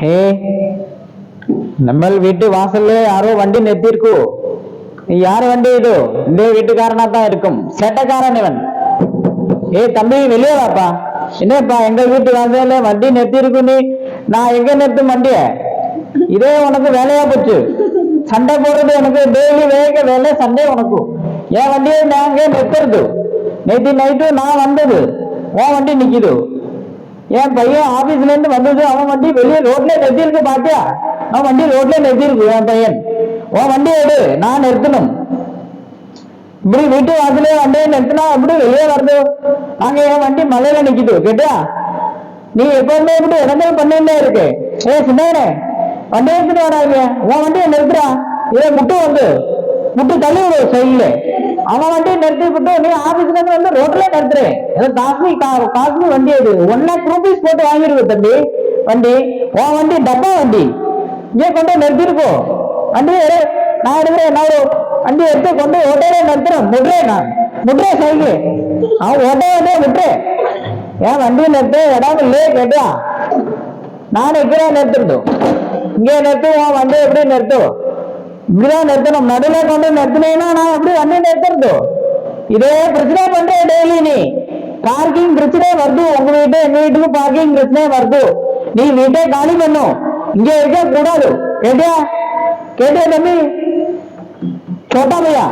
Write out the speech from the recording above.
ஹே, நம்ம வீட்டு வாசல்ல யாரோ வண்டி நிறுத்திருக்கு. யார் வண்டி இது? இந்த வீட்டுக்காரனா தான் இருக்கும். சேட்டக்காரன் இவன். தம்பி, வெளியே வாப்பா. என்னப்பா எங்க வீட்டு வாசல்ல வண்டி நிறுத்திருக்கு? நீ நான் எங்க நிறுத்தும் வண்டிய? இதே உனக்கு வேலையா போச்சு. சண்டை போடுறது எனக்கு டெய்லி வேலை சண்டை உனக்கு. என் வண்டியை நாங்க நிறுத்துறது. நேற்று நைட்டு நான் வந்தது, உன் வண்டி நிக்குது. என் பையன் ஆபீஸ்ல இருந்து வந்தது, அவன் வண்டி வெளியே ரோட்ல நிறுத்திருக்கு. பாத்தியா? அவன் வண்டி ரோட்ல நிறுத்திருக்கு. என் பையன் உன் வண்டி எடு, நான் நிறுத்தணும். இப்படி வீட்டு வாசலே வண்டியை நிறுத்தினா எப்படி வெளியே வருது? அங்க என் வண்டி மலையில நிக்குது. கேட்டியா? நீ எப்பவுமே இப்படி இடங்கள் பண்ணிட்டே இருக்கு. சின்னவனே, வண்டி எடுத்துட்டு வராங்க. உன் வண்டியை நிறுத்துறா. இதை முட்டு தள்ளி விடு சைட்ல. அவன் வண்டியை நிறுத்தி விட்டு நீ ஆபீஸ்ல இருந்து வந்து ரோட்ல நிறுத்துறேன். காஸ்ட்லி வண்டி அது. 1 lakh rupees போட்டு வாங்கிருக்கு தம்பி. வண்டி உன் வண்டி டப்பா வண்டி. இங்கே கொண்டு நிறுத்திருக்கோம். வண்டி நான் எடுக்கிறேன். என்ன வண்டி எடுத்து கொண்டு ஓட்டையில நிறுத்துறேன். முட்றேன் சைக்கிள். அவன் ஓட்டையே விட்டுறேன். ஏன் வண்டியை நிறுத்த இடம் இல்லையே? கேட்டியா? நான் இப்படிதான் நிறுத்திருந்தோம். இங்கே நிறுத்து. உன் வண்டி எப்படி நிறுத்தும்? இப்படிதான் நிறுத்தணும். நடுவில் கொண்டு நிறுத்தினேன்னா நான் எப்படி வண்டி நிறுத்திருந்தோம்? இதே பிரச்சனை பண்றேன் டெய்லி. நீ பார்க்கிங் பிரச்சனை வருது. உங்க வீட்டு எங்க வீட்டுக்கு பார்க்கிங் பிரச்சனை வருது. நீ வீட்டை காலி பண்ணும். இங்க இருக்க கூடாது. கேட்டியா தம்பி? छोटा भैया